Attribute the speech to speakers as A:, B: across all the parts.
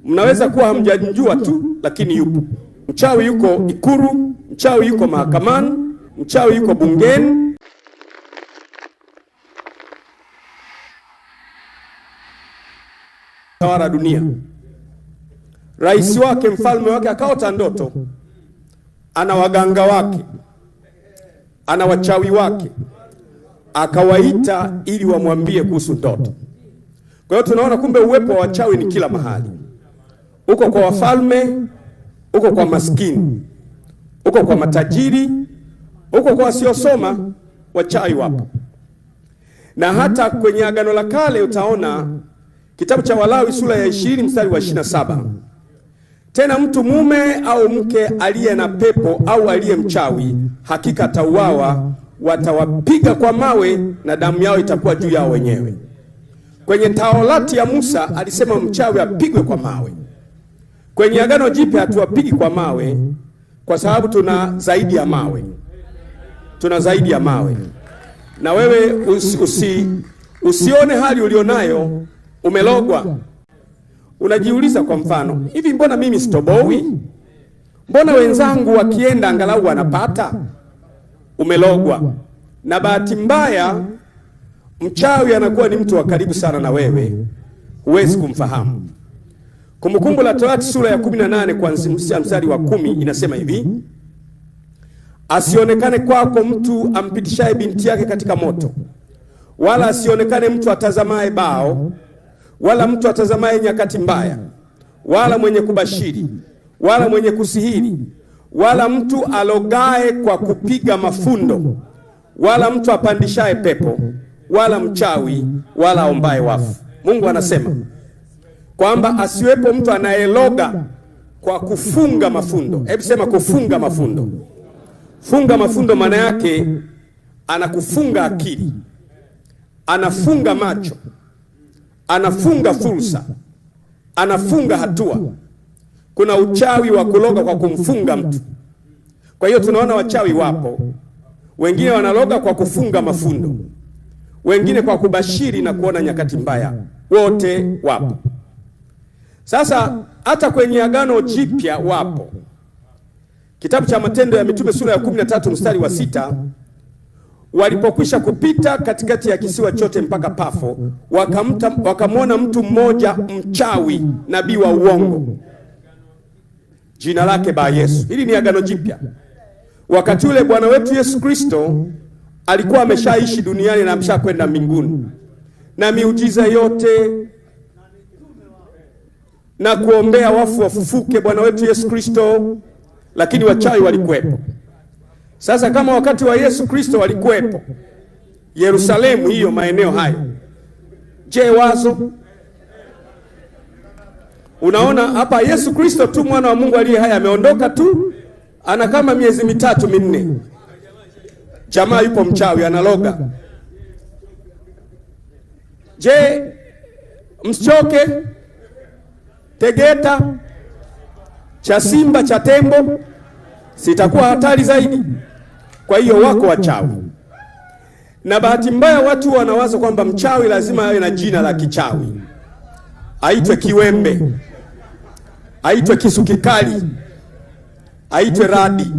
A: Mnaweza kuwa hamjajua tu, lakini yupo. Mchawi yuko Ikulu, mchawi yuko mahakamani, mchawi yuko bungeni. Tawala dunia. Rais wake, mfalme wake akaota ndoto. Ana waganga wake, ana wachawi wake, akawaita ili wamwambie kuhusu ndoto. Kwa hiyo tunaona kumbe uwepo wa wachawi ni kila mahali. Uko kwa wafalme, uko kwa maskini, uko kwa matajiri, uko kwa wasiosoma, wachawi wapo. Na hata kwenye Agano la Kale utaona kitabu cha Walawi sura ya 20 mstari wa 27. Tena mtu mume au mke aliye na pepo au aliye mchawi hakika atauawa, watawapiga kwa mawe na damu yao itakuwa juu yao wenyewe. Kwenye Taurati ya Musa alisema mchawi apigwe kwa mawe. Kwenye Agano Jipya hatuwapigi kwa mawe kwa sababu tuna zaidi ya mawe. Tuna zaidi ya mawe. Na wewe usione hali ulionayo umelogwa. Unajiuliza kwa mfano, hivi mbona mimi sitobowi? Mbona wenzangu wakienda angalau wanapata? Umelogwa. Na bahati mbaya mchawi anakuwa ni mtu wa karibu sana na wewe, huwezi kumfahamu. Kumbukumbu la Torati sura ya 18 kuanzia mstari wa 10 inasema hivi: asionekane kwako mtu ampitishaye binti yake katika moto, wala asionekane mtu atazamaye bao, wala mtu atazamaye nyakati mbaya, wala mwenye kubashiri, wala mwenye kusihiri, wala mtu alogae kwa kupiga mafundo, wala mtu apandishaye pepo, wala mchawi, wala aombaye wafu. Mungu anasema kwamba asiwepo mtu anayeloga kwa kufunga mafundo. Hebu sema kufunga mafundo. Funga mafundo maana yake anakufunga akili, anafunga macho, anafunga fursa, anafunga hatua. Kuna uchawi wa kuloga kwa kumfunga mtu. Kwa hiyo tunaona wachawi wapo. Wengine wanaloga kwa kufunga mafundo, wengine kwa kubashiri na kuona nyakati mbaya. Wote wapo. Sasa hata kwenye Agano Jipya wapo. Kitabu cha Matendo ya Mitume sura ya 13 mstari wa 6, walipokwisha kupita katikati ya kisiwa chote mpaka Pafo, wakamwona mtu mmoja mchawi, nabii wa uongo, jina lake Bar-Yesu. Hili ni Agano Jipya. Wakati ule Bwana wetu Yesu Kristo alikuwa ameshaishi duniani na ameshakwenda mbinguni, na miujiza yote na kuombea wafu wafufuke Bwana wetu Yesu Kristo, lakini wachawi walikuwepo. Sasa kama wakati wa Yesu Kristo walikuwepo Yerusalemu, hiyo maeneo hayo, je, wazo? Unaona hapa Yesu Kristo tu mwana wa Mungu aliye hai ameondoka tu, ana kama miezi 3 minne, jamaa yupo mchawi analoga. Je, msichoke? Tegeta cha simba cha tembo sitakuwa hatari zaidi? Kwa hiyo wako wachawi. Na bahati mbaya watu wanawaza kwamba mchawi lazima awe na jina la kichawi, aitwe kiwembe, aitwe kisu kikali, aitwe radi.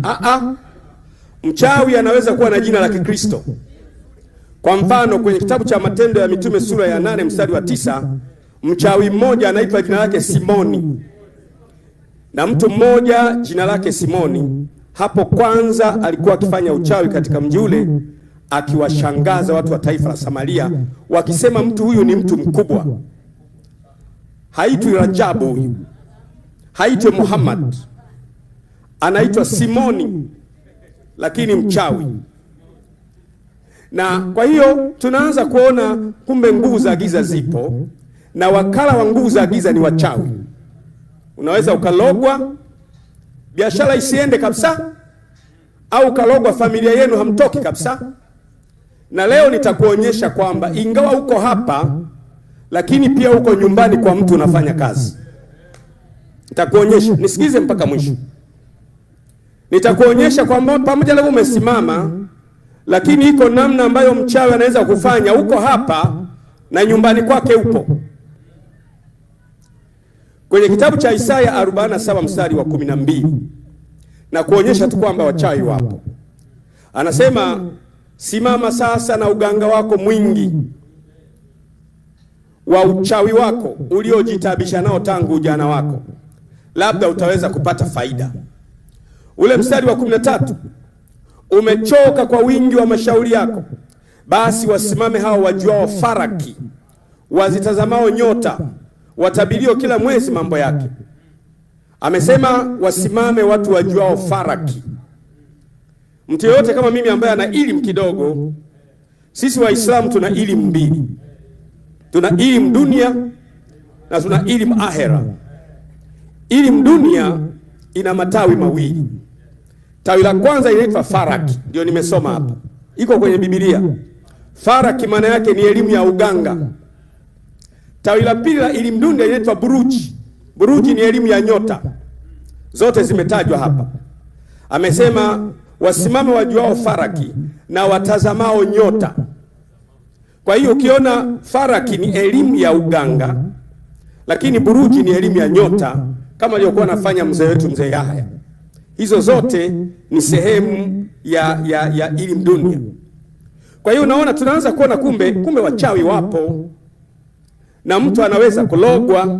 A: Mchawi anaweza kuwa na jina la Kikristo. Kwa mfano kwenye kitabu cha Matendo ya Mitume sura ya 8 mstari wa 9, mchawi mmoja anaitwa jina lake Simoni. Na mtu mmoja jina lake Simoni hapo kwanza alikuwa akifanya uchawi katika mji ule, akiwashangaza watu wa taifa la Samaria, wakisema mtu huyu ni mtu mkubwa. Haitwi Rajabu huyu, haitwi Muhammad, anaitwa Simoni, lakini mchawi. Na kwa hiyo tunaanza kuona kumbe nguvu za giza zipo, na wakala wa nguvu za giza ni wachawi. Unaweza ukalogwa biashara isiende kabisa, au ukalogwa familia yenu hamtoki kabisa. Na leo nitakuonyesha kwamba ingawa uko hapa, lakini pia uko nyumbani kwa mtu unafanya kazi. Nitakuonyesha, nisikize mpaka mwisho. Nitakuonyesha kwamba pamoja na umesimama, lakini iko namna ambayo mchawi anaweza kufanya. Uko hapa na nyumbani kwake upo. kwenye kitabu cha Isaya 47 mstari wa 12, na kuonyesha tu kwamba wachawi wapo. Anasema, simama sasa na uganga wako mwingi wa uchawi wako uliojitabisha nao tangu ujana wako, labda utaweza kupata faida. Ule mstari wa 13, umechoka kwa wingi wa mashauri yako, basi wasimame hao wajuao faraki, wazitazamao nyota, watabilio kila mwezi mambo yake. Amesema wasimame watu wajuao faraki. Mtu yoyote kama mimi ambaye ana elimu kidogo, sisi Waislamu tuna elimu mbili. Tuna elimu dunia na tuna elimu ahera. Elimu dunia ina matawi mawili. Tawi la kwanza inaitwa faraki, ndio nimesoma hapa, iko kwenye Biblia. Faraki maana yake ni elimu ya uganga. Tawi la pili la elimu dunia inaitwa buruji. Buruji ni elimu ya nyota. Zote zimetajwa hapa. Amesema wasimame wajuao faraki na watazamao nyota. Kwa hiyo ukiona faraki ni elimu ya uganga, lakini buruji ni elimu ya nyota, kama aliyokuwa anafanya mzee wetu mzee Yahya. Hizo zote ni sehemu ya elimu dunia. Kwa hiyo unaona, tunaanza kuona kumbe wachawi wapo, na mtu anaweza kulogwa,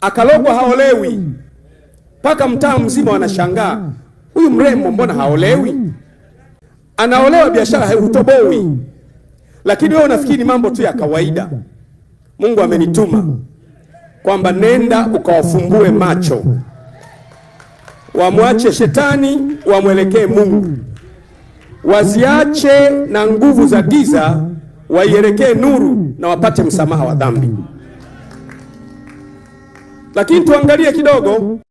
A: akalogwa haolewi, mpaka mtaa mzima wanashangaa, huyu mrembo mbona haolewi? Anaolewa, biashara hautoboi. Lakini wewe unafikiri mambo tu ya kawaida. Mungu amenituma kwamba nenda ukawafumbue macho, wamwache shetani, wamwelekee Mungu, waziache na nguvu za giza, waielekee nuru na wapate msamaha wa dhambi. Lakini tuangalie kidogo